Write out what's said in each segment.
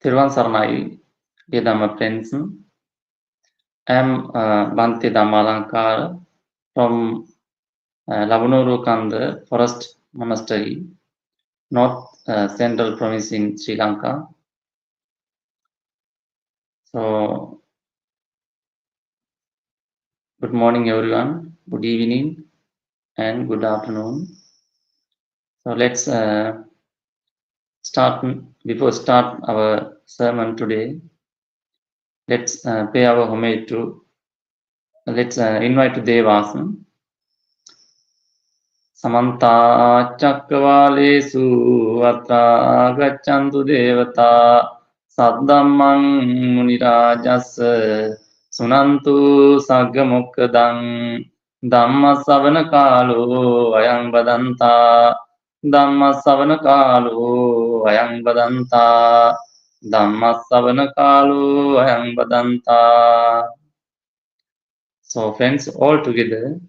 Thero Saranai, dear Dhamma friends. I am Bhante Dhammalankara from Lavanuru Kanda Forest Monastery, North Central Province in Sri Lanka. So, good morning everyone, good evening and good afternoon. So let's before start our sermon today. Let's pay our homage to, let's invite Wewathenne. Samanta Chakravalesu Atra Gachantu Devata Saddhammang Munirajasa Sunantu Saggamukadang Dhamma Savana Kalu Ayang Badanta Dhamma Savana Kalu Ayang Badanta Dhamma Savana Kalu Ayang Badanta. So friends, all together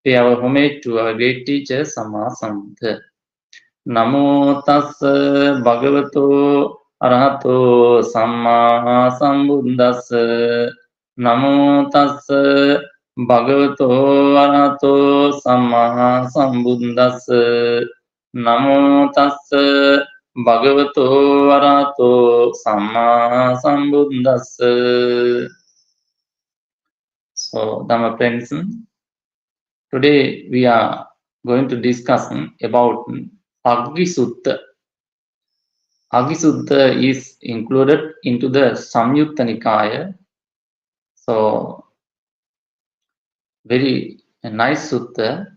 pay our homage to our great teacher Samma Sambuddha. Namo tassa bhagavato arahato samma sambuddhassa. Namo tassa bhagavato arahato samma sambuddhassa. Namo tassa bhagavato arahato samma sambuddhassa. So, Dhamma friends, today we are going to discuss about Aggisuttaṃ. Aggisuttaṃ is included into the Samyutta Nikaya. So, very nice sutta.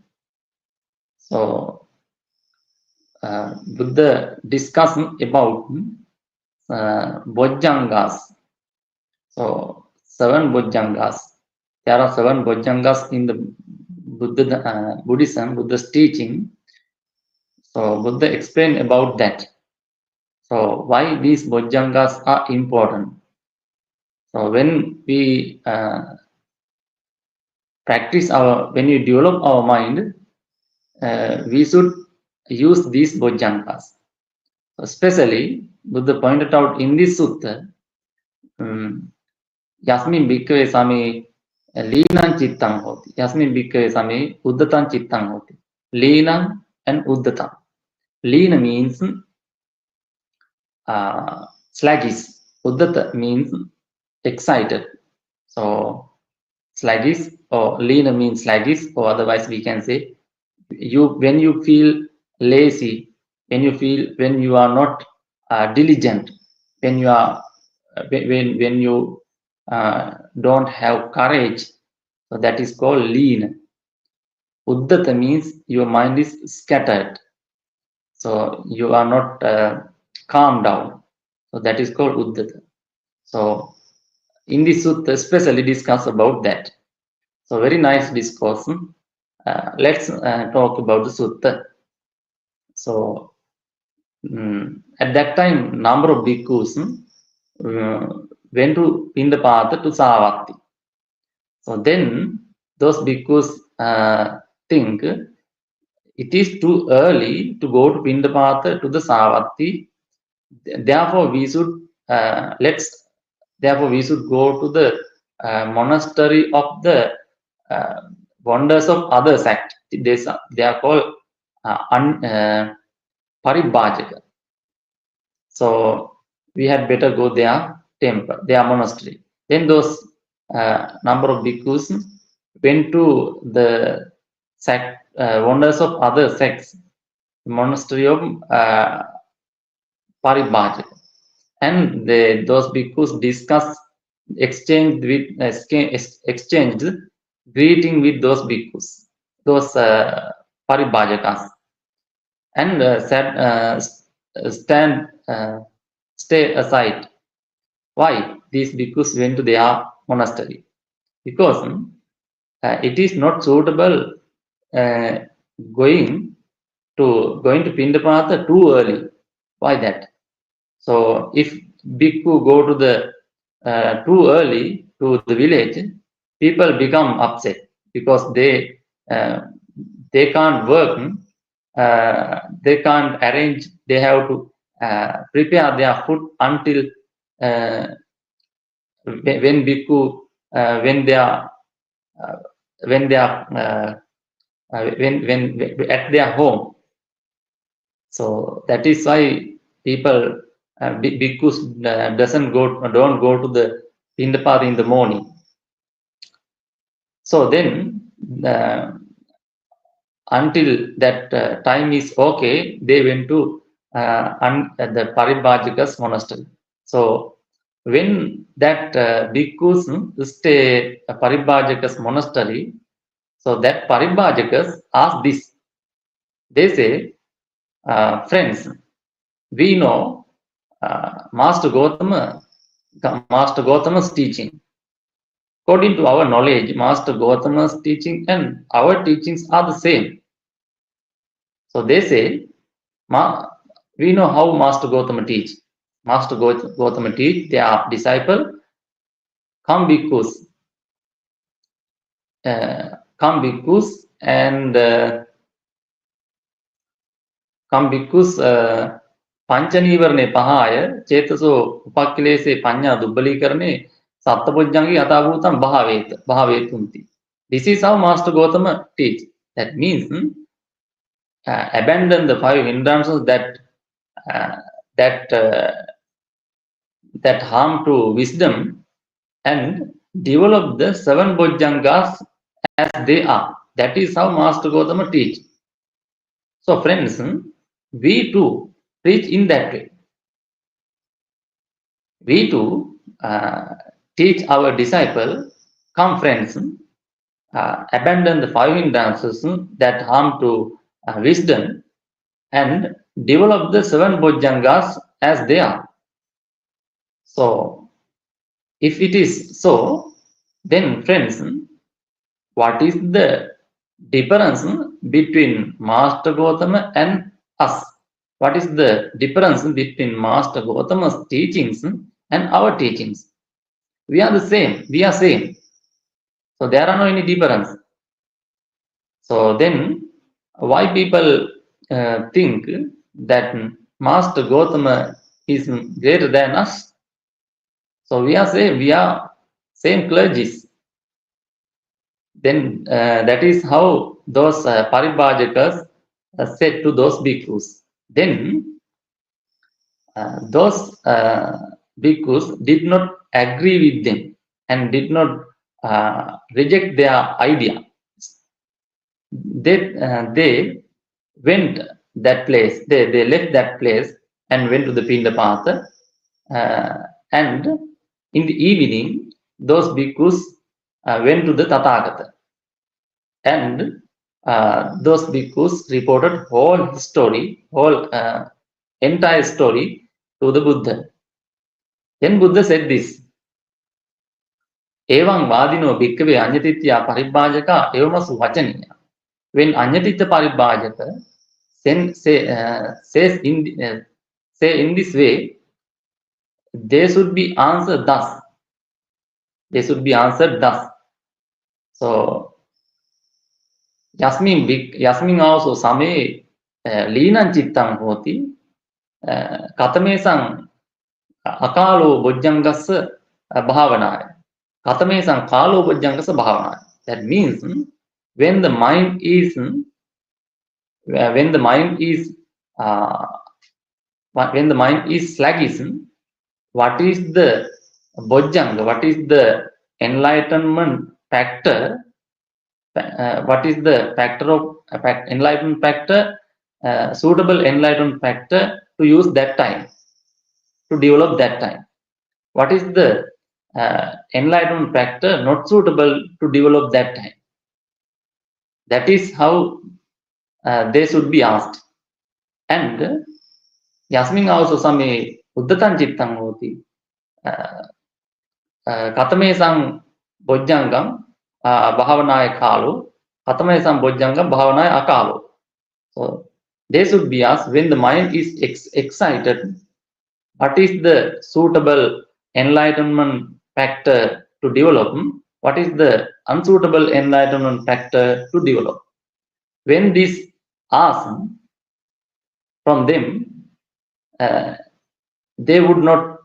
So, Buddha discussed about Bojjhangas. So, 7 Bojjhangas. There are 7 Bojjhangas in the Buddhism, Buddha's teaching. So Buddha explained about that. So why these Bojjhangas are important. So when we when we develop our mind, we should use these Bojjhangas. Especially, Buddha pointed out in this sutta, Yasmin Bhikkhave Sami Leenam Chittaṃ hoti. Yasmin Bhikkhave Sami Uddatam Chittaṃ hoti. Leenam and Uddatam. Leena means sluggish. Uddata means excited. So sluggish or leena means sluggish, or otherwise we can say when you feel lazy, when you are not diligent, when you are when you don't have courage, so that is called leena. Uddata means your mind is scattered. So you are not calm down. So that is called Uddata. So in this sutta especially discuss about that. So very nice discourse. Let's talk about the sutta. So at that time, number of bhikkhus went to Pindapata to Savatthi. So then those bhikkhus think it is too early to go to Pindapata to the Savatthi. Therefore, we should go to the monastery of the wonders of other sect. They are called paribhajaka. So we had better go their temple, their monastery. Then those number of bhikkhus went to the sect, wonders of other sects, the monastery of paribhajaka. And those bhikkhus exchanged greeting with those bhikkhus, those paribhajakas, and stay aside. Why these bhikkhus went to their monastery? Because it is not suitable going to Pindapata too early. Why that? So if bhikkhu go to the too early to the village, people become upset because they can't work, they can't arrange. They have to prepare their food until when bhikkhu when they are when at their home. So that is why people bhikkhus don't go to the Pindapata in the morning. So then until that time is okay, they went to the Paribhajika's monastery. So when that bhikkhus stay at Paribhajika's monastery, so that Paribhajakas ask this. They say, friends, we know Master Gautama's teaching. According to our knowledge, Master Gautama's teaching and our teachings are the same. So they say, we know how Master Gautama teach. Master Gautama teach their disciple, come bhikkhus, and come bhikkhus Panchanivarne Pahaya, Chetaso Upakilese Panya Dubbalikarne, Saptabhujjangi Atabhutam Bhavetunti. This is how Master Gautama teach. That means abandon the 5 hindrances that harm to wisdom and develop the 7 bojjhangas as they are. That is how Master Gautama teach. So friends, we too preach in that way. We too teach our disciple, come friends, abandon the 5 hindrances that harm to wisdom and develop the 7 bojjhangas as they are. So if it is so, then friends, what is the difference between Master Gautama and us? What is the difference between Master Gautama's teachings and our teachings? We are the same. We are same. So there are no any difference. So then why people think that Master Gautama is greater than us? So we are same clergies. Then that is how those Paribhajakas said to those bhikkhus. Then those bhikkhus did not agree with them and did not reject their idea. They went that place. They left that place and went to the Pindapata. And in the evening, those bhikkhus went to the Tathagata. And those bhikkhus reported whole story, entire story to the Buddha. Then Buddha said this: Evam vadino bhikkhave anyatitya paribhajaka evamasu vachaniya. When anyatitya paribhajaka say in this way, they should be answered thus. They should be answered thus. So Yasmin also same linan chittang hoti katamesang akalo bojjangasa bhavanaya. Katamesang kalo bojjangasa bhavanaya. That means when the mind is sluggish, what is the bojjanga? What is the enlightenment factor? What is the factor of enlightenment factor? Suitable enlightenment factor to use that time, to develop that time. What is the enlightenment factor not suitable to develop that time? That is how they should be asked. And Yasmin also same uddatan chittang hoti katamesang bojjangam bhavanaya kalo, katamesang bojjangam bhavanaya akalo. So they should be asked, when the mind is excited, what is the suitable enlightenment factor to develop? What is the unsuitable enlightenment factor to develop? When this asked from them, they would not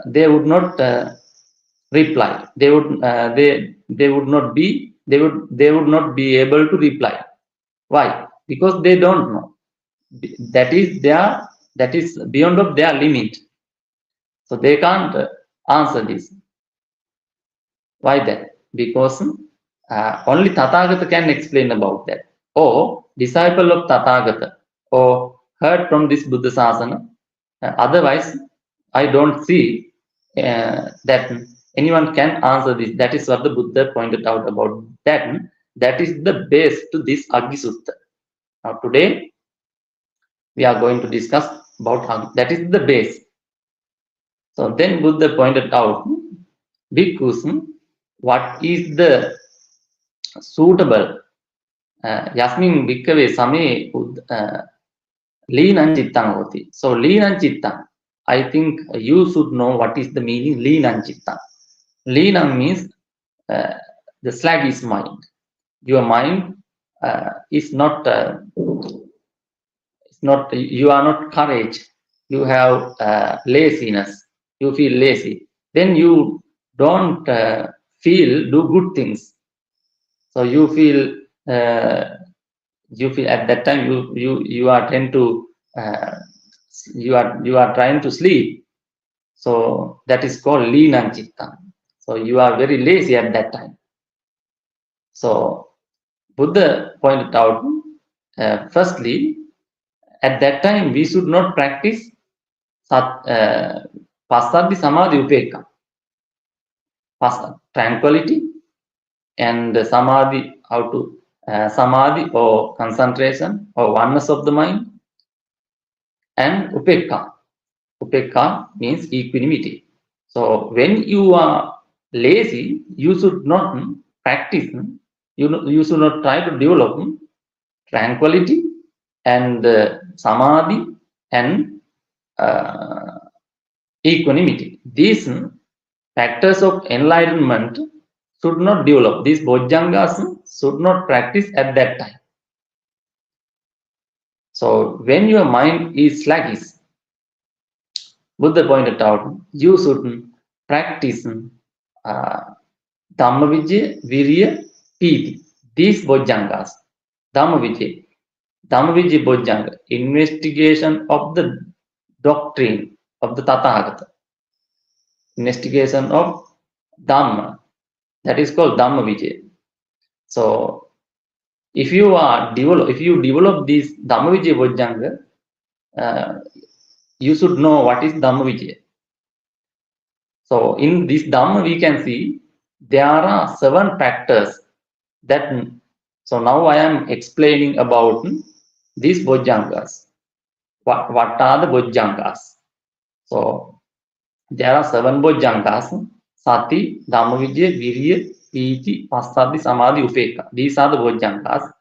they would not reply. They would not be able to reply. Why? Because they don't know. That is beyond of their limit. So they can't answer this. Why that? Because only Tathagata can explain about that. Or disciple of Tathagata, or heard from this Buddha Sasana. Otherwise, I don't see that anyone can answer this. That is what the Buddha pointed out about that. That is the base to this Aggisuttaṃ. Now today, we are going to discuss about that is the base. So then Buddha pointed out, because what is the suitable yasmin bhikkave same leenam cittaṃ hoti. So leenam cittaṃ, I think you should know what is the meaning leenam cittaṃ. Leenam means the sluggish mind. Your mind is not you are not courage. You have laziness. You feel lazy. Then you don't do good things. So you feel at that time you are trying to you are trying to sleep. So that is called leenam cittaṃ. So you are very lazy at that time. So Buddha pointed out, firstly, at that time we should not practice passaddhi samadhi upekkha, tranquility, and samadhi, how to samadhi or concentration or oneness of the mind, and upekkha. Upekkha means equanimity. So when you are lazy, you should not practice. You should not try to develop tranquility and samadhi and equanimity. These factors of enlightenment should not develop. These bojjhangas should not practice at that time. So when your mind is sluggish, Buddha pointed out, you should practice Dhammavijaya, Virya, Piti. These bojjhangas, Dhammavijaya bojjhanga, investigation of the doctrine of the Tathagata, investigation of Dhamma, that is called Dhammavijaya. So if you develop this Dhammavijaya bojjhanga, you should know what is Dhammavijaya. So in this Dhamma we can see there are 7 factors that. So now I am explaining about these bojjhangas. What are the bojjhangas? So there are 7 bojjhangas: sati, dhammavijaya, virya, piti, passaddhi, samadhi, upekkha. These are the bojjhangas.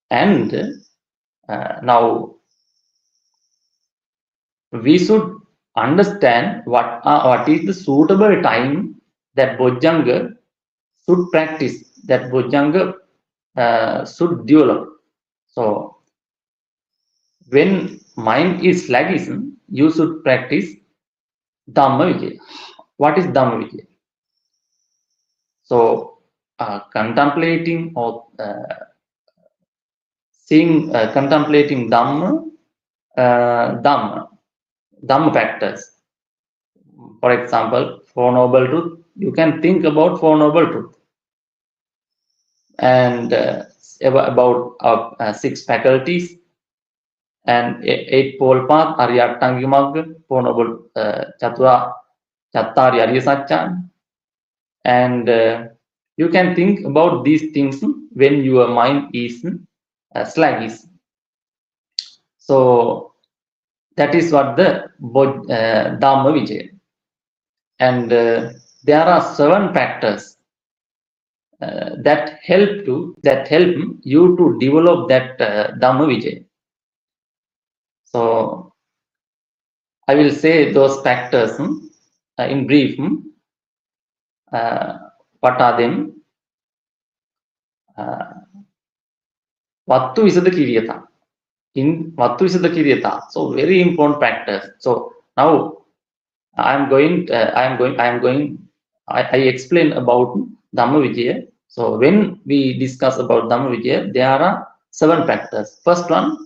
And now we should understand what is the suitable time that bojjhanga should practice, that bojjhanga should develop. So when mind is sluggish, you should practice Dhammavijaya. What is Dhammavijaya? So contemplating or contemplating Dhamma factors. For example, Four Noble Truth. You can think about Four Noble Truth and about 6 faculties and 8-fold path, Aryattanga Magga, Four Noble Chattari Arya Satya. And you can think about these things when your mind is sluggish. So that is what the Dhammavijaya. And there are 7 factors that help you to develop that Dhammavijaya. So I will say those factors in brief. What are them? Vattu Visada Kiriyata. In Vattu Visada Kiriyata. So very important factors. So now I explain about Dhammavijaya. So when we discuss about Dhammavijaya, there are 7 factors. First one,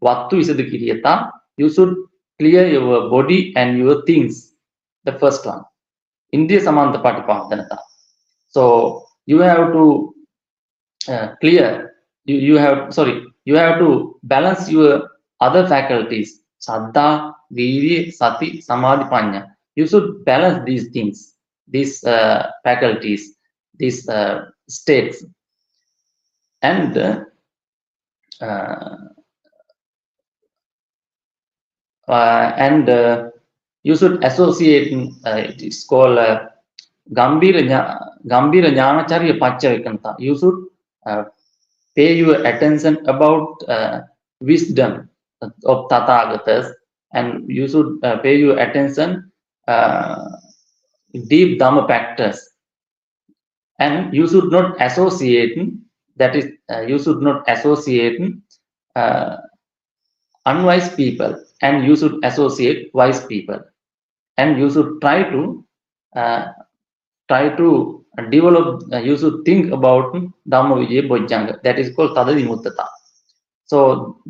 Vattu Visaddhikiriyata. You should clear your body and your things. The first one. Indriya Samanta Patipadanata. So you have to clear. You have to balance your other faculties. Saddha, Virya, Sati, Samadhi, Panya. You should balance these things, these faculties, these states, and you should associate. It is called Gambira Jnanacharya Paccavekanta. You should pay your attention about wisdom of Tathagatas, and you should pay your attention deep Dhamma practice, and you should not associate, that is, you should not associate unwise people, and you should associate wise people, and you should try to develop, you should think about Dhamma Vijaya Bojjanga, that is called Tadadimuttata. So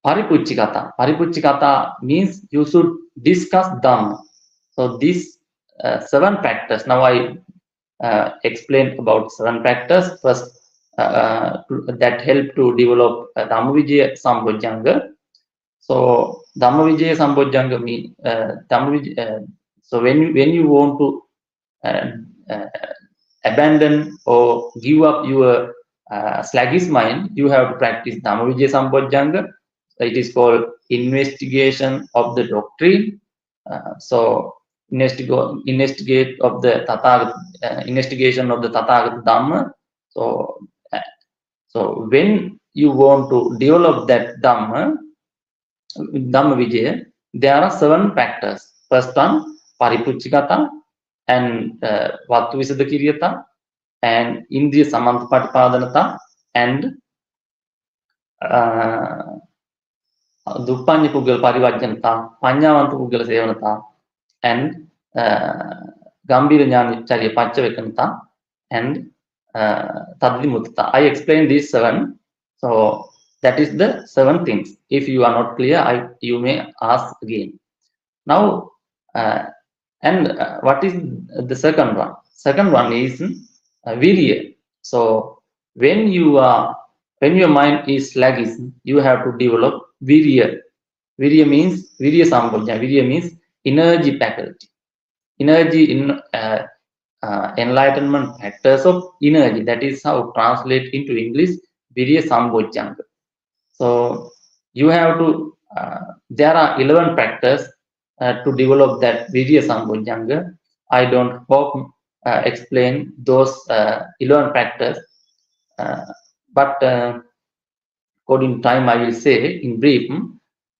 Paripuchikata means you should discuss Dhamma. So these 7 factors. Now I explain about 7 factors. First, that help to develop Dhammavijaya Sambojjanga. So Dhammavijaya Sambojjanga mean so when you want to abandon or give up your sluggish mind, you have to practice Dhammavijaya Sambojjanga. It is called investigation of the doctrine. So investigate of the investigation of the Tathagata Dhamma. So when you want to develop that Dhamma Vijaya, there are 7 factors. First one, Paripuchikata, and Vattu Visaddhikiriyata, and Indriya Samanta Patipadanata, and Duppanya Puggal Parivajjanata, Panyavanta Puggal Sevanata, and Gambira Jnanacharya Paccavekanta, and Tadadimuttata. I explained these 7. So that is the 7 things. If you are not clear, you may ask again. Now, what is the second one? Second one is Virya. So when your mind is sluggish, you have to develop Virya. Virya means Virya Sambojjanga. Virya means energy faculty. Energy in enlightenment factors of energy. That is how translate into English Virya Sambojjanga. So you have to. There are 11 factors to develop that Virya Sambojjanga. I don't hope explain those 11 factors, but according to time, I will say in brief.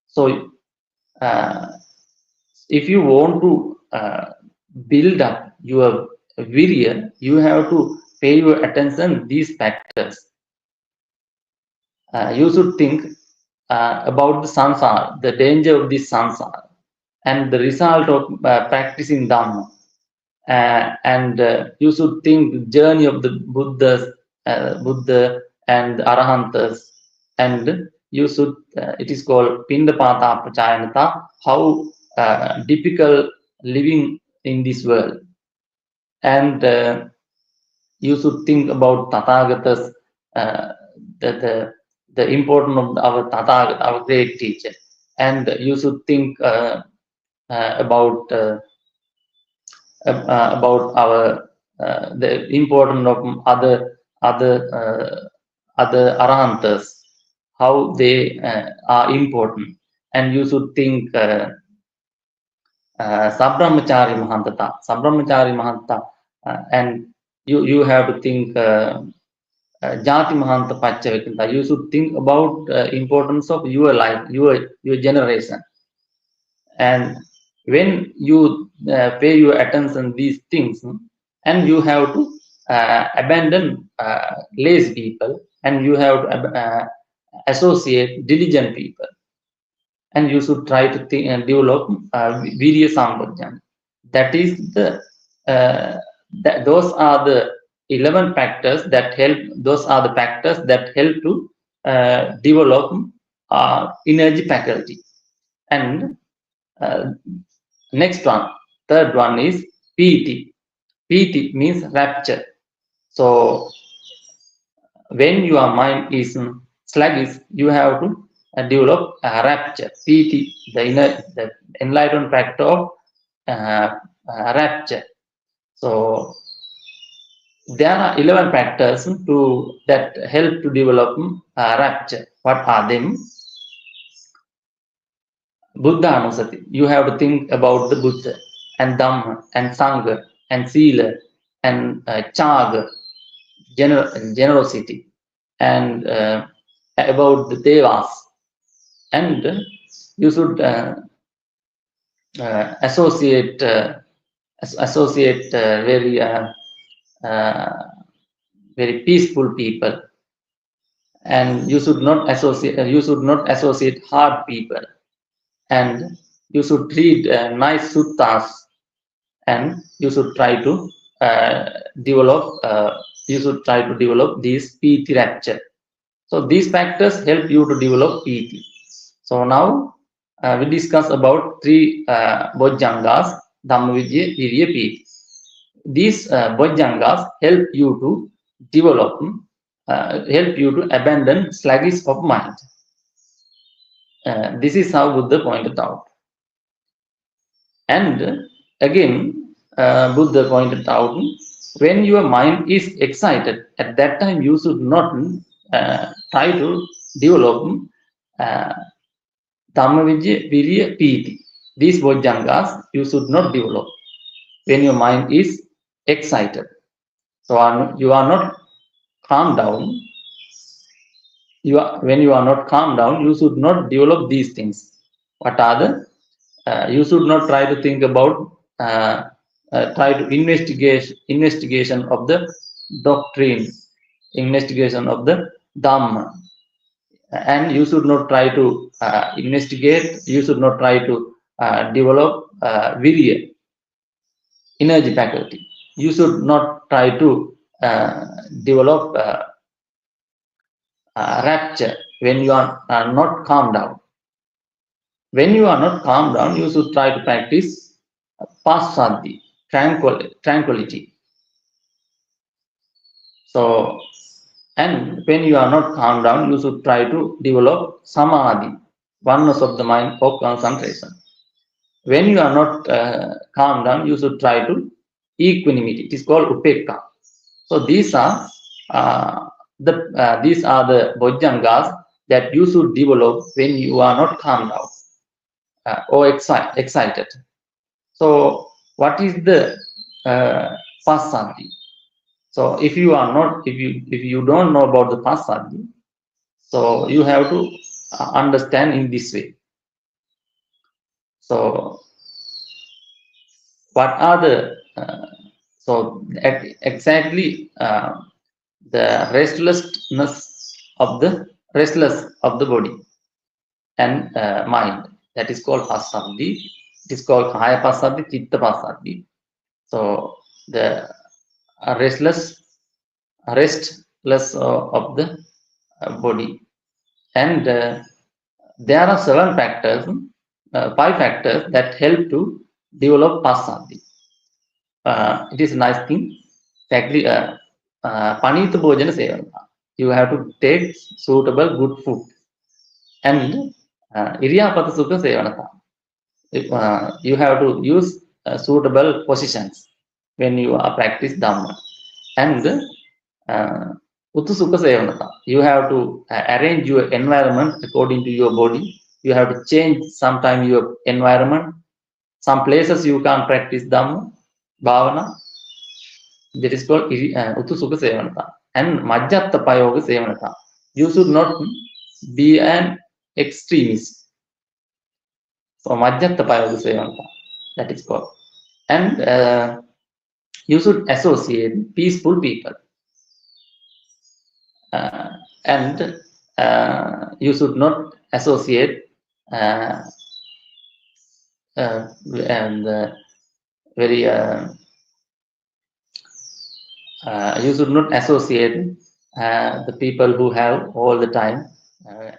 So if you want to build up your Virya, you have to pay your attention these factors. You should think about the samsara, the danger of this samsara, and the result of practicing Dhamma. And you should think the journey of the Buddha and the Arahantas, and you should, it is called Pindapata Prachayanata, how difficult living in this world. And you should think about Tathagatas, the importance of our Tathagata, our great teacher. And you should think about our the importance of other Arahantas, how they are important. And you should think Sabrahmachari Mahantata, and you have to think Jati Mahanta Paccavekanta. You should think about importance of your life, your generation. And when you pay your attention these things, and you have to abandon lazy people, and you have to associate diligent people. and you should try to think and develop virya sampajanya. That is the those are the 11 factors that help. Those are the factors that help to develop energy faculty. And next one, third one is piti. Piti means rapture. So when your mind is sluggish, you have to develop rapture. Piti, the enlightened factor of rapture. So there are 11 factors that help to develop rapture. What are them? Buddha Anusati. You have to think about the Buddha and Dhamma and Sangha and Sila and Chaga, generosity, and about the Devas. And you should associate very peaceful people, and you should not associate hard people, and you should read nice suttas, and you should try to develop these piti rapture. So these factors help you to develop piti. So now we discuss about three bojjhangas: Dhammavidya, Virya, Piti. These bojjhangas help you to develop, help you to abandon sluggish of mind. This is how Buddha pointed out. And again, Buddha pointed out, when your mind is excited, at that time you should not try to develop Dhammavidya, Virya, Piti. These bojjhangas you should not develop when your mind is excited. So you are not calm down. When you are not calm down, you should not develop these things. What are the? You should not try to think about, try to investigation of the doctrine, investigation of the Dhamma, and you should not try to investigate. You should not try to develop virya, energy faculty. You should not try to develop rapture when you are not calm down. When you are not calm down, you should try to practice passaddhi, tranquility. So, and when you are not calm down, you should try to develop samadhi, oneness of the mind or concentration. When you are not calm down, you should try to equanimity. It is called upekkha. So these are the bojjhangas that you should develop when you are not calm down or excited. So what is the passaddhi? So if you don't know about the passaddhi, so you have to understand in this way. So what are the exactly the restless of the body and mind, that is called passaddhi. It is called kaya passaddhi, chitta passaddhi. So the restless of the body, and there are 5 factors that help to develop passaddhi. It is a nice thing. Exactly, panita bhojana sevana. You have to take suitable good food, and iriyapata sukha sevanata. You have to use suitable positions when you are practice Dhamma, and uttu sukha sevanata. You have to arrange your environment according to your body. You have to change sometime your environment. Some places you can practice Dhamma, Bhavana. That is called uttu sukha sevanata. And majjatta payoga sevanata. You should not be an extremist. So majjatta payoga sevanata, that is called. And you should associate peaceful people. And you should not associate and very you should not associate the people who have all the time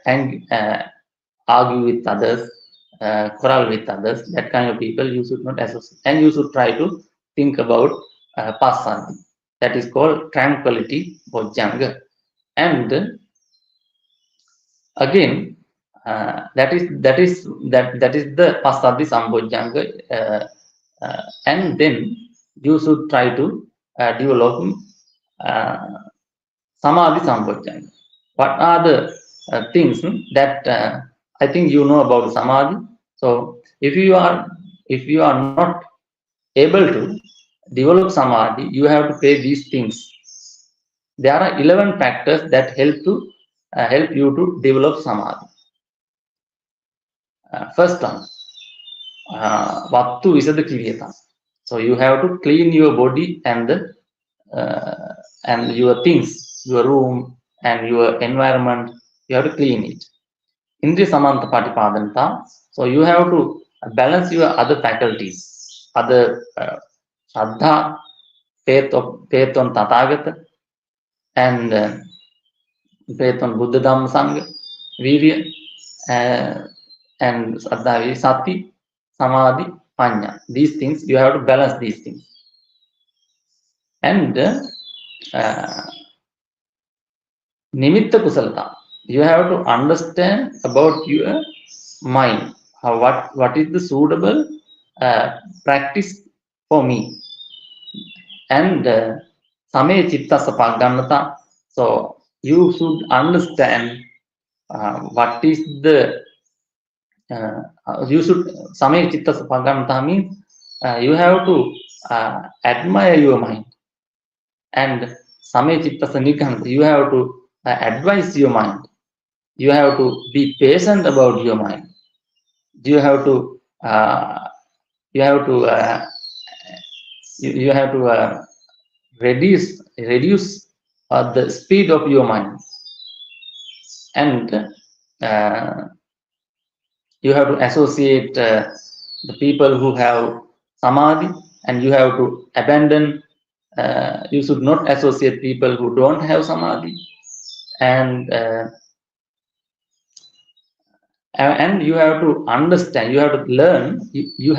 and argue with others, quarrel with others. That kind of people you should not associate, and you should try to think about passaddhi. That is called tranquility bojjhanga. And again, that is the passaddhi sambojjhanga, and then you should try to develop samadhi sambojjhanga. What are the things that I think you know about samadhi? So if you are not able to develop samadhi, you have to pay these things. There are 11 factors that help you to develop samadhi. First one, vattu visada kiriyata. So you have to clean your body and your things, your room and your environment. You have to clean it. Indriya samanta patipadanta. So you have to balance your other faculties, other Shraddha, faith on Tathagata, and faith on Buddha Dhamma Sangha, Virya, and Shraddha, Sati, Samadhi, Panya. These things, you have to balance these things. And Nimitta Kusalata, you have to understand about your mind. What is the suitable practice for me? And Same Chitta Sapagannata. So you should understand what is the you should Same Chitta Sapagannata means you have to admire your mind, and Same Chitta Sanikanta, you have to advise your mind. You have to be patient about your mind. You have to reduce the speed of your mind, and you have to associate the people who have samadhi, and you have to abandon. You should not associate people who don't have samadhi, and you have to understand. You have to learn. You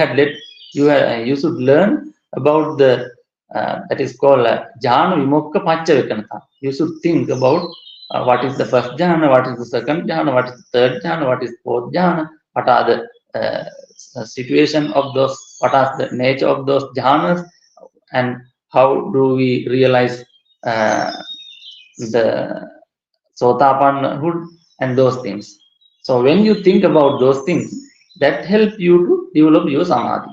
should learn about the that is called jhana vimokka paccavaekkanata. You should think about what is the first jhana, what is the second jhana, what is the third jhana, what is the fourth jhana, what are the situation of those, what are the nature of those jhanas, and how do we realize the sotapannahood and those things. So when you think about those things, that help you to develop your samadhi.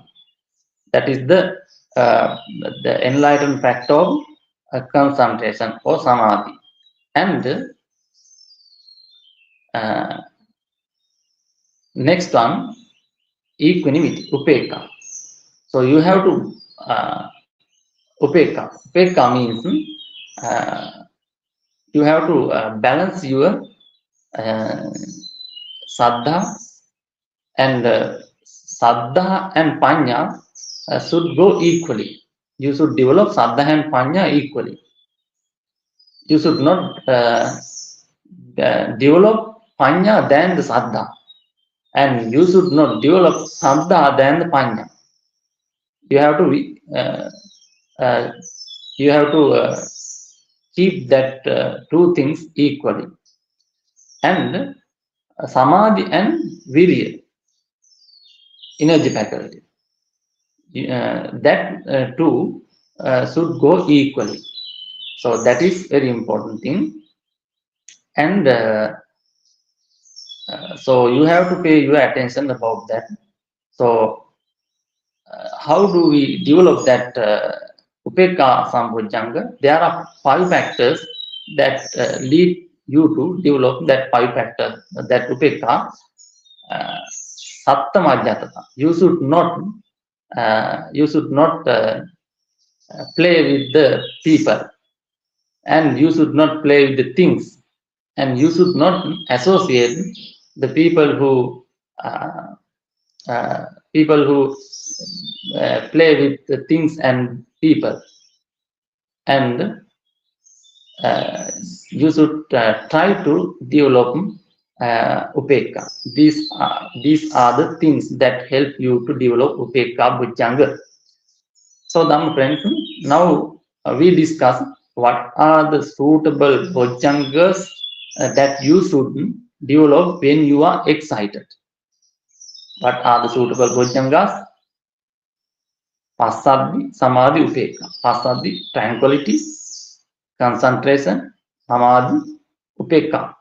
That is the enlightened fact of concentration or samadhi. And next one, equanimity, upekka. So you have to upekka. Upekka means you have to balance your saddha, and saddha and panya should go equally. You should develop saddha and panya equally. You should not develop panya than the saddha, and you should not develop saddha than the panya. You have to keep that two things equally. And samadhi and virya, energy faculty, that two should go equally. So that is very important thing. And so you have to pay your attention about that. So how do we develop that upekka sambojjhanga? There are 5 factors that lead you to develop that 5 factors, that upekka. Sattamajjhatata. You should not play with the people, and you should not play with the things, and you should not associate the people who people who play with the things and people, and you should try to develop upekka. These are the things that help you to develop upekka bujjanga. So, Dhamma friends, now we discuss what are the suitable bojjhangas that you should develop when you are excited. What are the suitable bojjhangas? Passaddhi, Samadhi, Upekka. Passaddhi, tranquility, concentration, Samadhi, Upekka,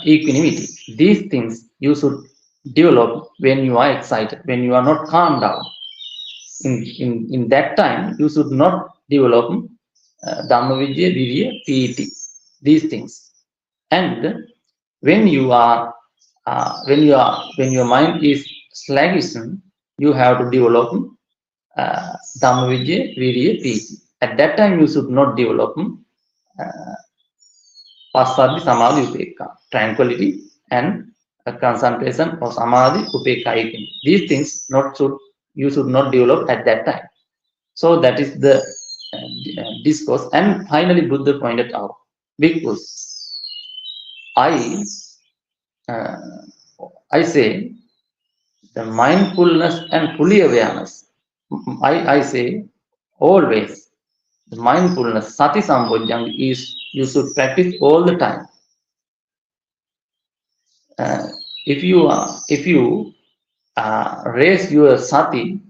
equanimity. These things you should develop when you are excited, when you are not calm down. In that time, you should not develop Dhammavidya, Virya, Piti, these things. And when your mind is sluggish, you have to develop Dhammavidya, Virya, Piti. At that time, you should not develop Passaddhi, Samadhi, Upekka, tranquility and concentration or Samadhi, Upekka. These things you should not develop at that time. So that is the discourse. And finally, Buddha pointed out, because I say the mindfulness and fully awareness. I say always the mindfulness, sati sambojjhanga, is you should practice all the time. If you raise your sati,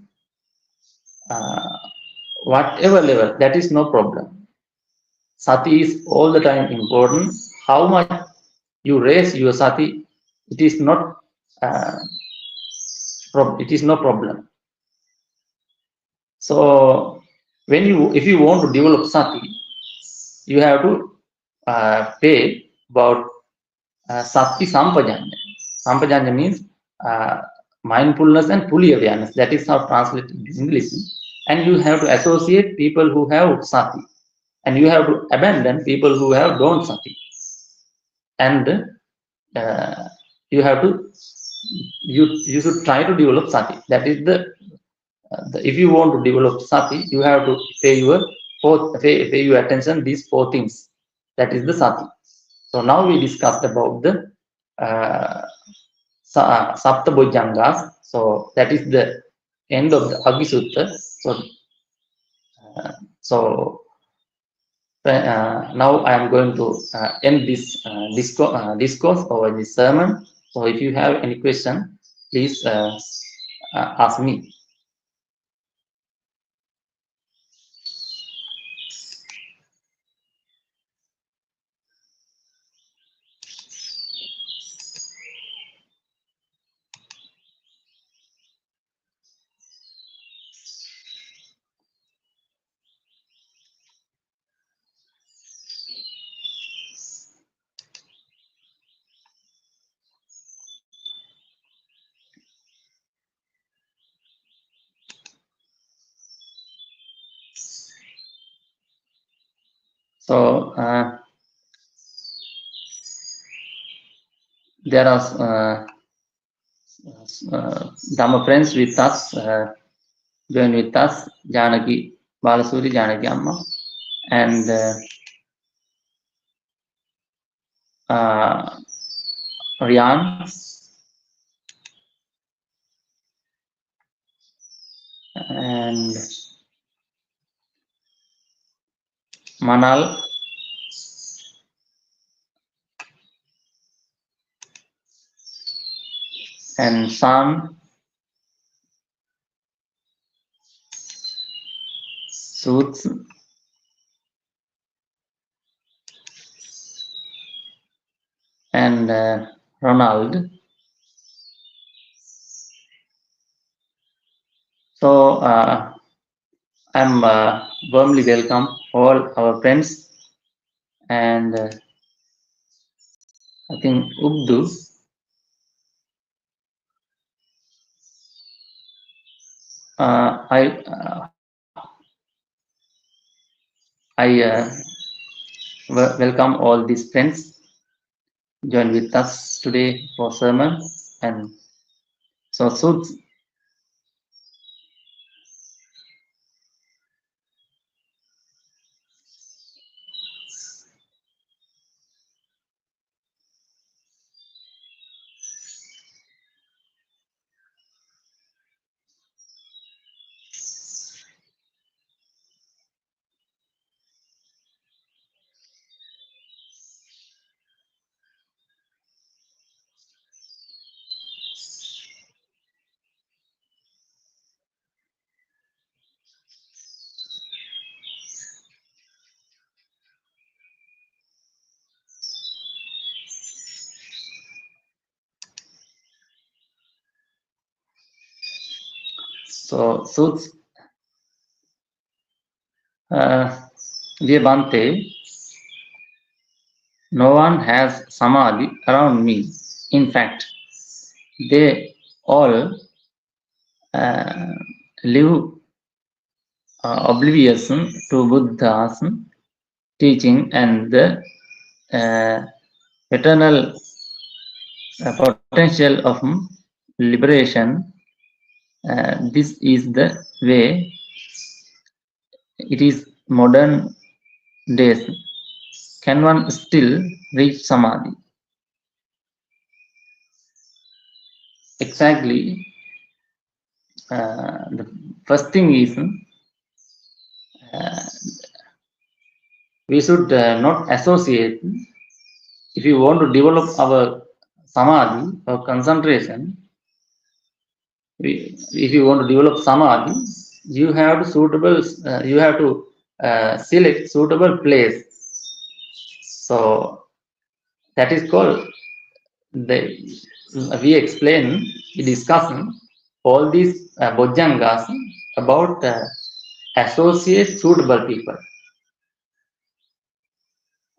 whatever level, that is no problem. Sati is all the time important. How much you raise your sati, it is not no problem. So if you want to develop sati, you have to pay about sati sampajanya. Sampajanya means mindfulness and fully awareness. That is how translated in English. And you have to associate people who have sati, and you have to abandon people who have don't sati. And you have to you should try to develop sati. That is if you want to develop sati, you have to pay your attention these four things. That is the sati. So now we discussed about the Sapta Bojjhangas. So that is the end of the Aggisutta. So now I am going to end this discourse or this sermon. So if you have any question, please ask me. So there are Dhamma friends with us, join with us, Janaki Balasuri, Janaki Amma, and Rian, and Manal, and Sam, Suits, and Ronald. So I'm warmly welcome all our friends, and I think Ubdu. I welcome all these friends, join with us today for sermon. And so, Suits, Wewathenne, no one has samadhi around me. In fact, they all live oblivious to Buddha's teaching and the eternal potential of liberation. This is the way it is modern days. Can one still reach samadhi? Exactly. The first thing is we should not associate. If you want to develop our samadhi or concentration, if you want to develop samadhi, you have to select suitable place. So that is called we discuss all these bojjhangas about associate suitable people.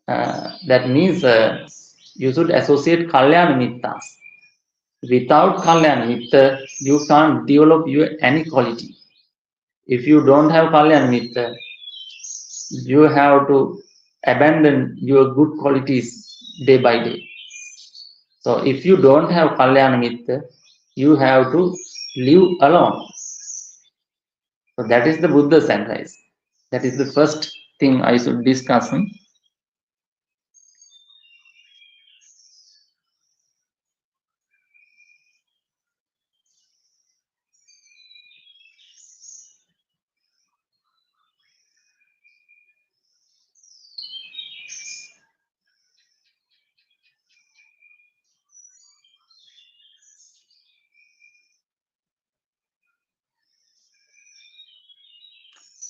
That means you should associate kalyana mittas. Without kalyana mitta, you can't develop your any quality. If you don't have kalyana mitta, you have to abandon your good qualities day by day. So if you don't have kalyana mitta, you have to live alone. So that is the Buddha's advice. That is the first thing I should discuss.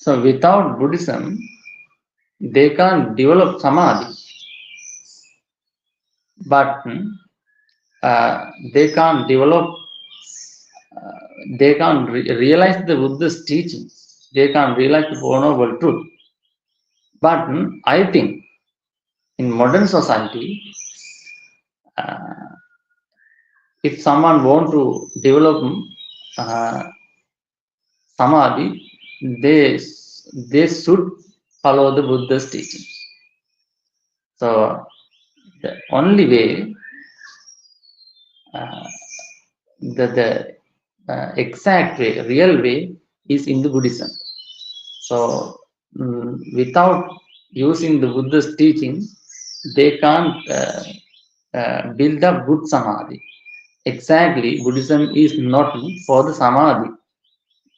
So without Buddhism, they can't develop samadhi, but they can't develop, they can't realize the Buddha's teaching. They can't realize the Four Noble Truth. But I think in modern society, if someone want to develop samadhi, they should follow the Buddha's teaching. So the only way, the exact way, real way, is in the Buddhism. So without using the Buddha's teaching, they can't build up good samadhi. Exactly, Buddhism is not for the samadhi.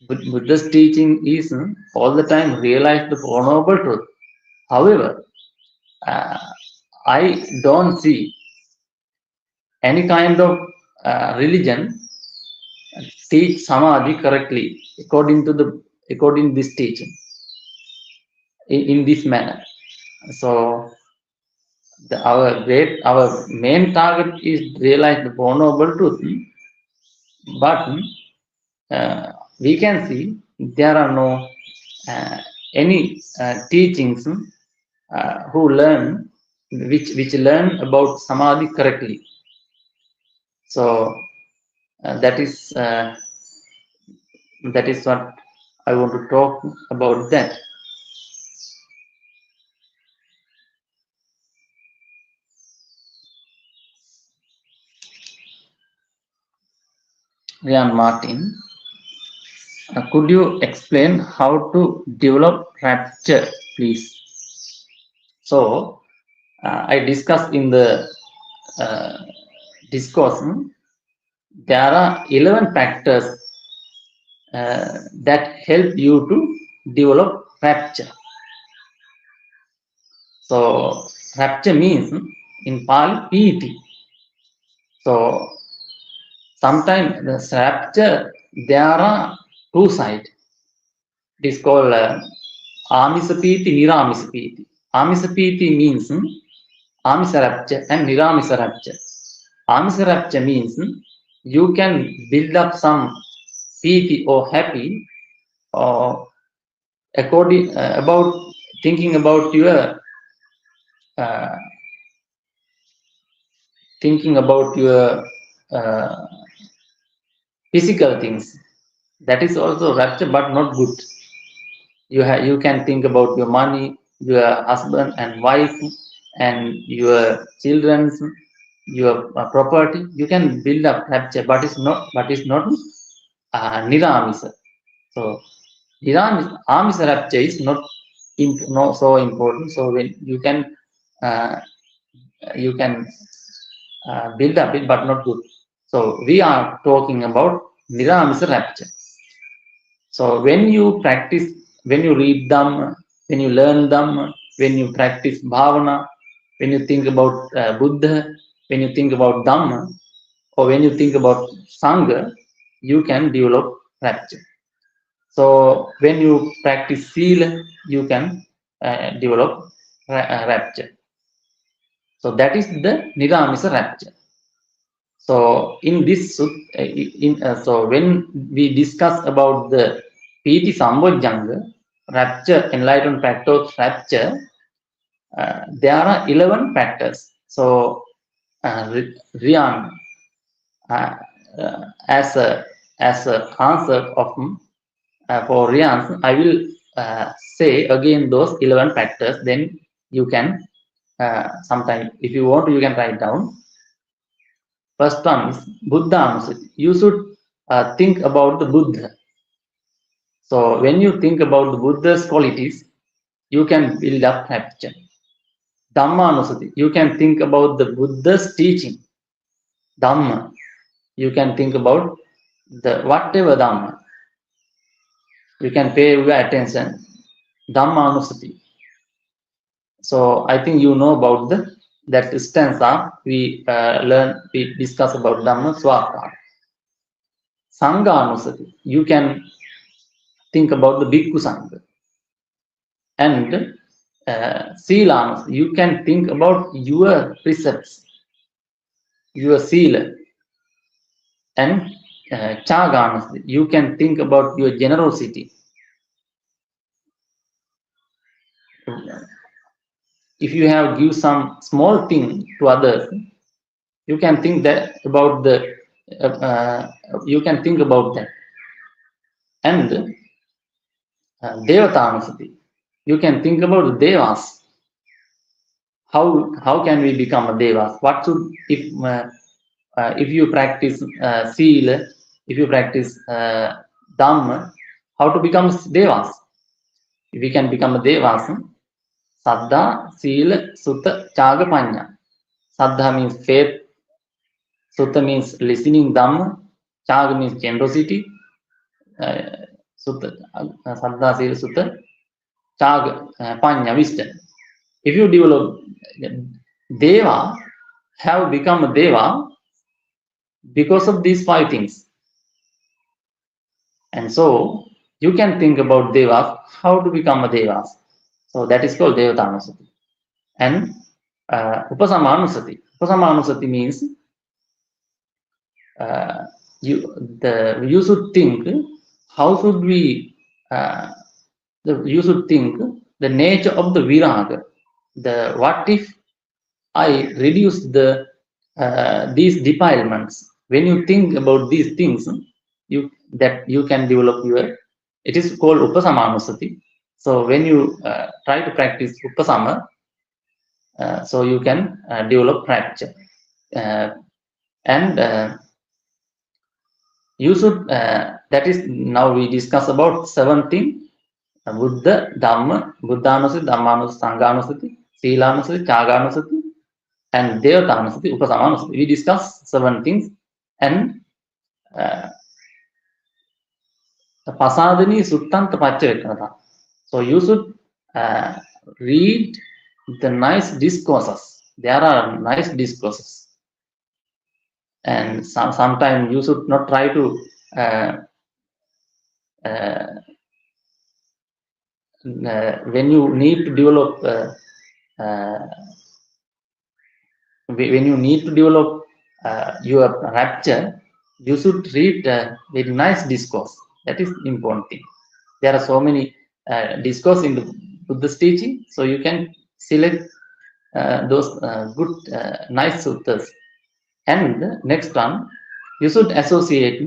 Buddha's teaching is all the time realize the Four Noble Truth. However, I don't see any kind of religion teach samadhi correctly according to this teaching in this manner. So our main target is realize the Four Noble Truth, but we can see there are no any teachings who learn which learn about samadhi correctly. So that is what I want to talk about that. Rian Martin, could you explain how to develop rapture, please? So, I discussed in the discourse, there are 11 factors that help you to develop rapture. So, rapture means in Pali, Piti. So, sometimes the rapture, there are two sides. It is called Amisapiti, Niramisapiti. Amisapiti means Amisa rapture and Niramisa rapture. Amisa rapture means you can build up some piti or happy or according about thinking about your uh, physical things. That is also rapture, but not good. You can think about your money, your husband and wife, and your children's, your property. You can build up rapture, but it's not niramisa. So amisa rapture is not so important. So when you can build up it, but not good. So we are talking about niramisa rapture. So when you practice, when you read Dhamma, when you learn Dhamma, when you practice Bhavana, when you think about Buddha, when you think about Dhamma, or when you think about Sangha, you can develop rapture. So when you practice Sila, you can develop rapture. So that is the Niramisa rapture. So in this, so when we discuss about the Piti Sambojjhanga, rapture, enlightened factor of rapture, there are 11 factors. So Rian, as a answer of for Rian, I will say again those 11 factors. Then you can sometime, if you want, you can write down. First one is Buddha Anusati. You should think about the Buddha. So when you think about the Buddha's qualities, you can build up rapture. Dhamma Anusati. You can think about the Buddha's teaching. Dhamma. You can think about the whatever Dhamma. You can pay your attention. Dhamma Anusati. So I think you know about that stanza we discuss about Dhamma Swakara. Sangha Anusati. You can think about the Bhikkhu Sangha. And Sila, you can think about your precepts, your Sila. And Chaganas, you can think about your generosity. If you have give some small thing to others, you can think that about the you can think about that. And Devatanasati, you can think about the Devas. How can we become a Devas? What should if you practice Sila, if you practice Dhamma, how to become Devas? If we can become a Devas, Saddha, Sila, Sutta, Chaga, Panya. Saddha means faith, Sutta means listening Dhamma, Chaga means generosity, Sutta, Saddha, Sila, Sutta, Chaga, Panya, wisdom. If you develop Deva, have become a Deva because of these 5 things. And so you can think about Devas, how to become a Devas. So that is called Devatanusati. And Upasamanusati. Upasamanusati means you should think how should we you should think the nature of the viraga. The what if I reduce the these defilements. When you think about these things, you can develop your. It is called Upasamanusati. So when you try to practice Upasama, so you can develop rapture, and you should, that is, now we discuss about 7 things: Buddha, Dhamma, Buddhanusati, Dhammanusati, Sanghanusati, Silanusati, Chaganusati, and Devatanusati, Upasamanusati. We discuss 7 things, and Pasadini Suttanta Pachavetana. So you should read the nice discourses. There are nice discourses, and sometimes you should not try to when you need to develop your rapture, you should read very nice discourse. That is important thing. There are so many discourse in the Buddha's teaching, so you can select those good, nice suttas. And the next one, you should associate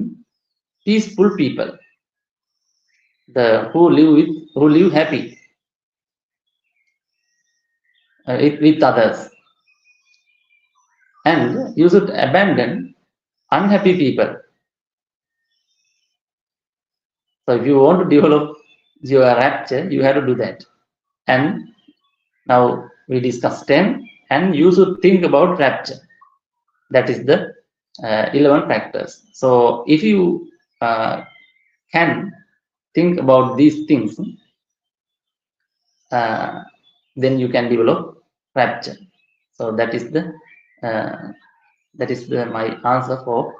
peaceful people, who live happy with others, and you should abandon unhappy people. So if you want to develop your rapture, you have to do that. And now we discuss 10, and you should think about rapture. That is the 11 factors. So if you can think about these things, then you can develop rapture. So that is my answer for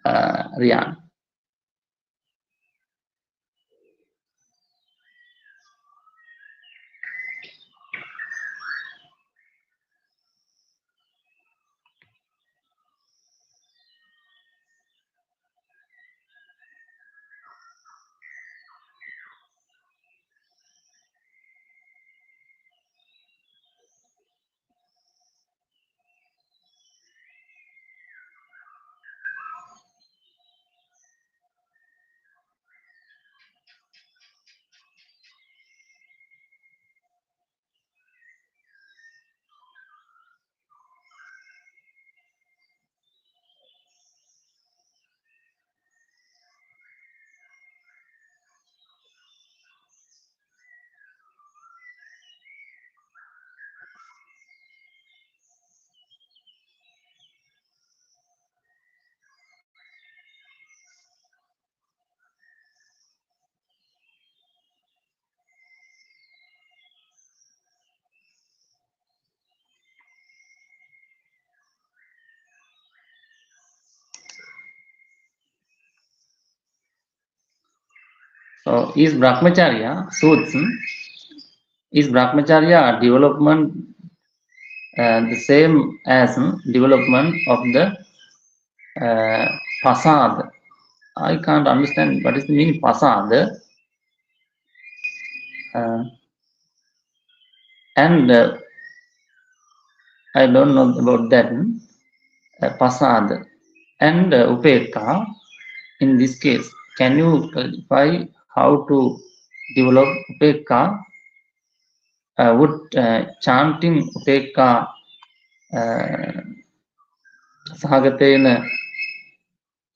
Rian. So is Brahmacharya suits? Is Brahmacharya development the same as development of the pasad? I can't understand what is the meaning pasad. And I don't know about that. Pasad and upekka. In this case, can you clarify how to develop upekka? Would chanting upekka sahagatena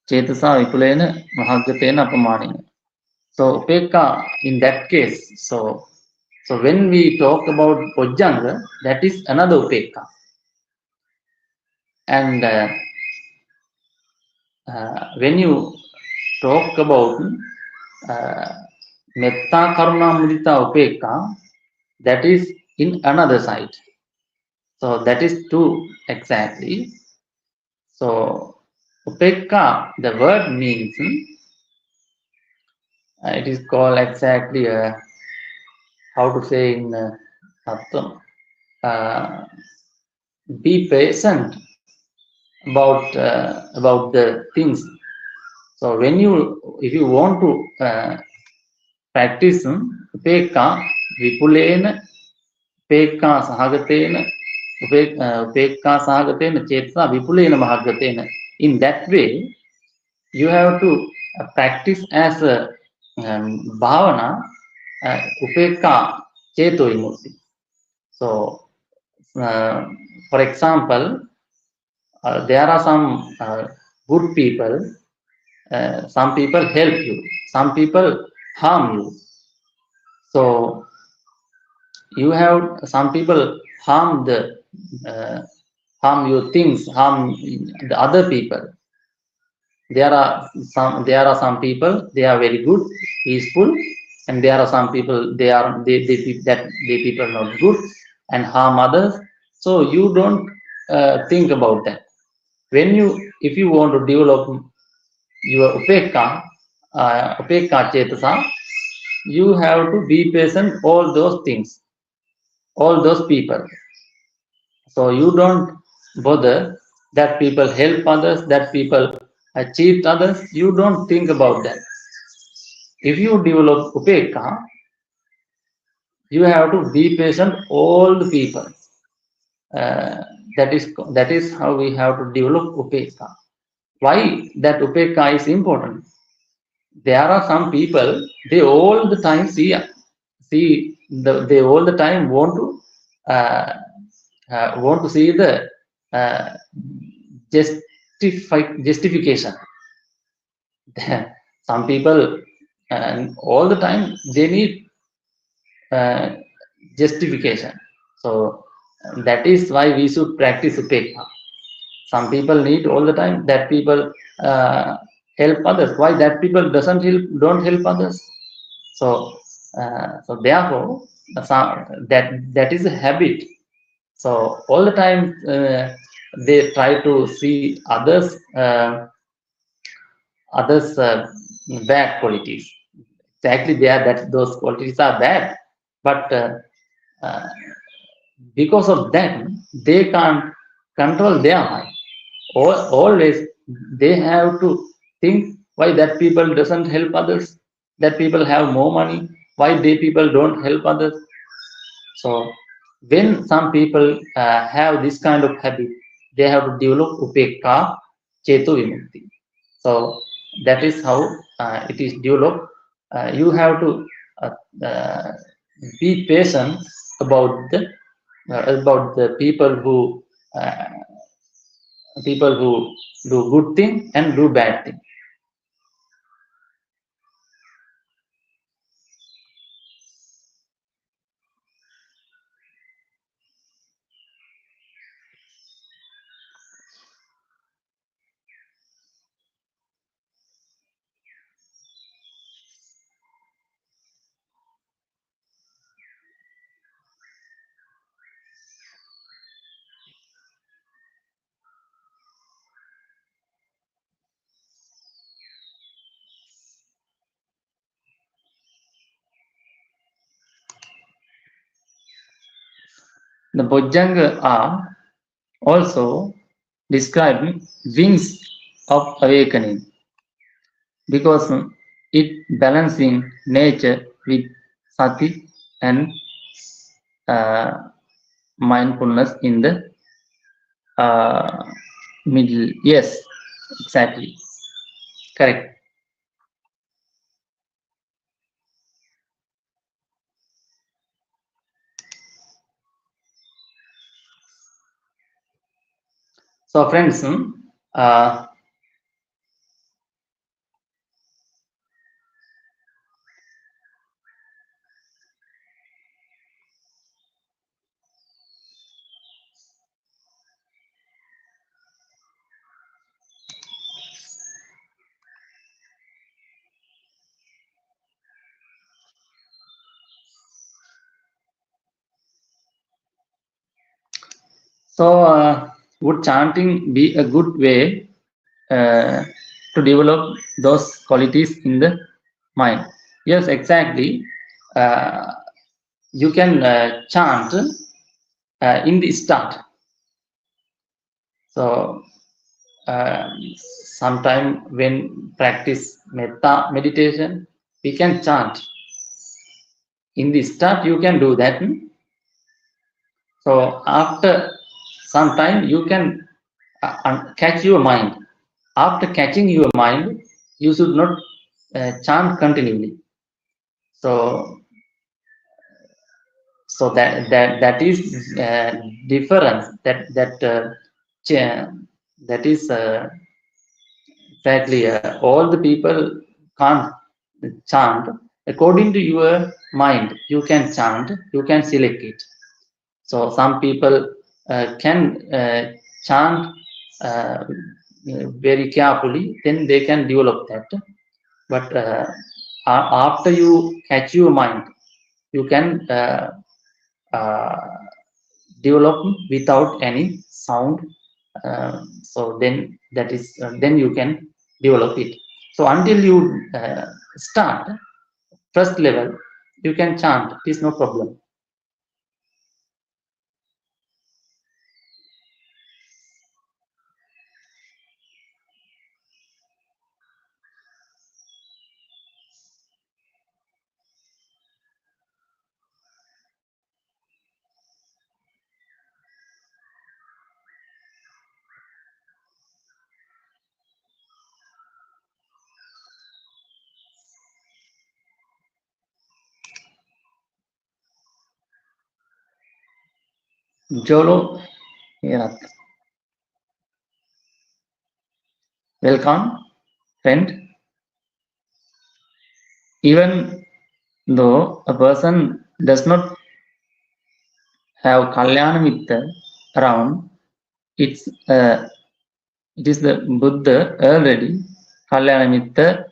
chetasa vipulena mahaggatena apamanena. So upekka in that case, so when we talk about Bojjanga, that is another upekka. And when you talk about metta karuna mudita upekka, that is in another side. So that is two exactly. So upekka, the word means it is called exactly how to say in Attam. Be patient about the things. So when if you want to practice upekka vipulena, upekka sahagatena, upekka sahagatena chetsa vipulena mahaggatena. In that way, you have to practice as a bhavana upekka cheto vimukti. So for example, there are some good people some people help you, some people harm you. So you have some people harm harm your things, harm the other people. There are some people, they are very good, peaceful, and there are some people, they people not good and harm others. So you don't think about that. If you want to develop your upekka chetasa, you have to be patient all those things, all those people. So you don't bother that people help others, that people cheat others. You don't think about that. If you develop upekka, you have to be patient all the people. That is how we have to develop upekka. Why that upekka is important? There are some people, they all the time they all the time want to see the justification. Some people, and all the time they need justification. So that is why we should practice upekha. Some people need all the time that people help others. Why that people don't help others? So therefore that is a habit. So all the time they try to see others bad qualities. Exactly, those qualities are bad, but because of them they can't control their mind. Always they have to think why that people doesn't help others, that people have more money, why they people don't help others. So when some people have this kind of habit, they have to develop upekka chetu vimukti. So that is how it is developed. You have to be patient about the uh, people who do good thing and do bad thing. The Bojjanga are also described wings of awakening because it balancing nature with sati and mindfulness in the middle. Yes, exactly. Correct. So friends, would chanting be a good way to develop those qualities in the mind? Yes, exactly. You can chant in the start. So sometime when practice metta meditation, we can chant. In the start, you can do that. So after some time, you can catch your mind. After catching your mind, you should not chant continually. So that is difference. That is Exactly. All the people can't chant. According to your mind, you can chant, you can select it. So some people can chant very carefully, then they can develop that. But after you catch your mind, you can develop without any sound. So then that is then you can develop it. So until you start first level, you can chant. It is no problem. Jolo, yeah. Welcome, friend. Even though a person does not have Kalyana Mitra around, it's it is the Buddha already Kalyana Mitra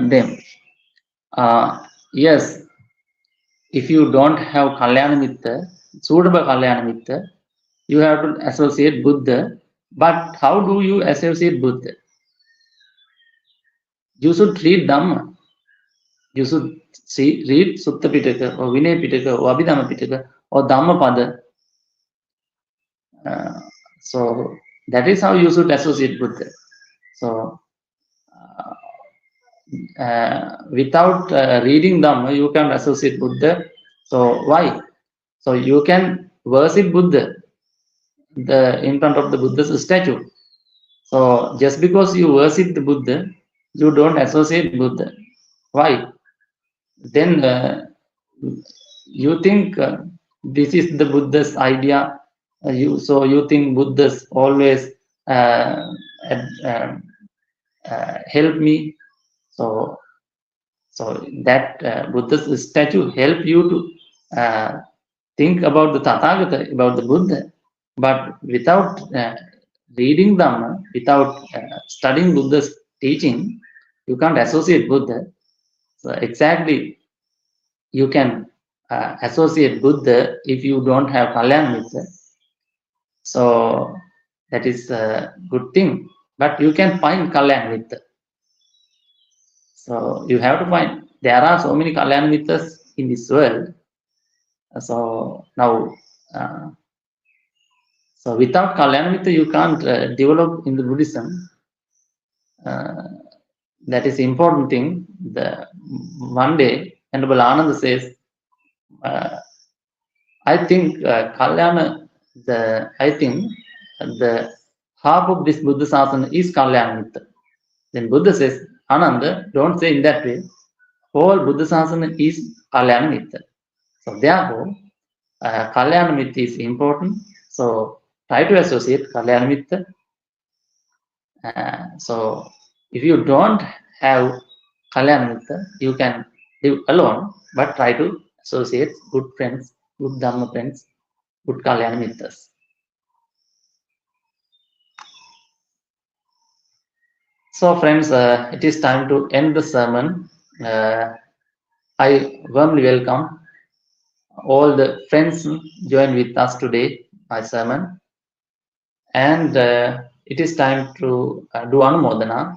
them. Yes, if you don't have Kalyana Mitra, suitable Kalyana Mitra, you have to associate Buddha. But how do you associate Buddha? You should read Dhamma. You should read Sutta Pitaka or Vinay Pitaka or Abhidhamma Pitaka or Dhammapada. So that is how you should associate Buddha. So without reading Dhamma, you can associate Buddha. So why? So you can worship Buddha in front of the Buddha's statue. So just because you worship the Buddha, you don't associate Buddha. Why? Then you think this is the Buddha's idea. So you think Buddha's always help me. So that Buddha's statue help you to think about the Tathagata, about the Buddha. But without reading Dhamma, without studying Buddha's teaching, you can't associate Buddha. So exactly, you can associate Buddha if you don't have Kalyana Mitra. So that is a good thing. But you can find Kalyana Mitra. So you have to find. There are so many Kalyana Mitras in this world. So now, so without Kalyana Mitra, you can't develop in the Buddhism. That is important thing. One day, Venerable Ananda says, I think Kalyana, I think the half of this Buddha Sasana is Kalyana Mitra. Then Buddha says, Ananda, don't say in that way. Whole Buddha Sasana is Kalyana Mitra. So therefore, Kalyana Mitra is important. So try to associate Kalyana Mitra. So if you don't have Kalyana Mitra, you can live alone, but try to associate good friends, good Dhamma friends, good Kalyana Mitras. So friends, it is time to end the sermon. I warmly welcome all the friends join with us today, my sermon. And it is time to do Anumodana.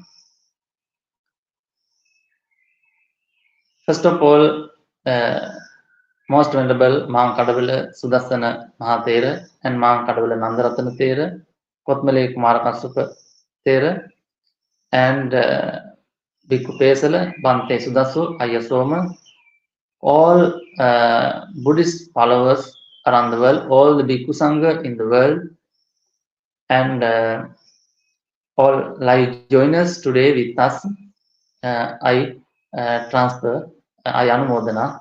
First of all, most venerable Mang Kadavila Sudassana Mahathera and Mang Kadavila Nandaratana Thera, Kotmale Kumarakasupa Thera, and Bhikkhu Pesala, Bante Sudasu, Ayasoma, all Buddhist followers around the world, all the Bhikkhu Sangha in the world, and all live joiners today with us. I transfer, I Anumodana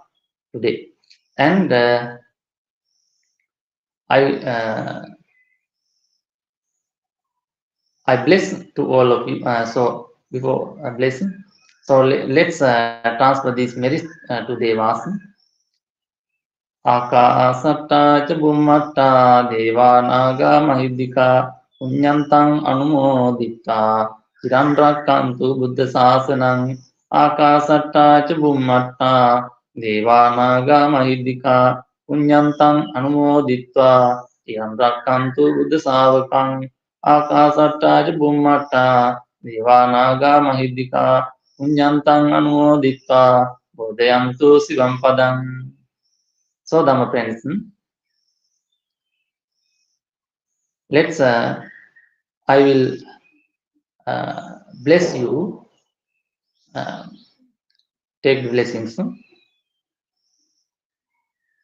today. And I I bless to all of you. So before blessing, so let's transfer these merits to Devasan. Akasatta ca bummatta devanaga mahidika punyantang anumoditta chiran rakkantu buddha sasanang. Akasatta ca bummatta devanaga mahidika punyantang anumoditta chiran rakkantu buddha savakang. Akasatta ca bummatta devanaga mahidika punyantang anumoditta bodhayantu sivam padang. So, Dhamma friends, let's. I will bless you. Take the blessings.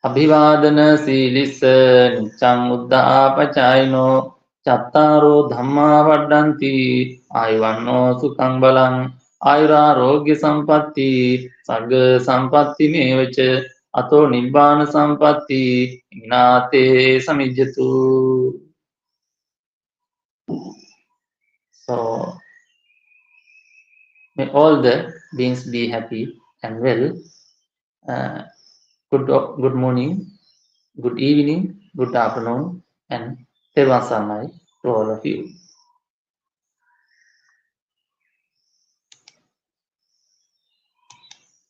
Abhivadana silissa niccang uddhapachayino chattaro dhamma vaddanti ayuvanno sukhang balang ayurarogya sampatti sagga sampatti mevacha ato nibbana sampatti inate samijjatu. So, may all the beings be happy and well. Good morning, good evening, good afternoon, and Thero to all of you.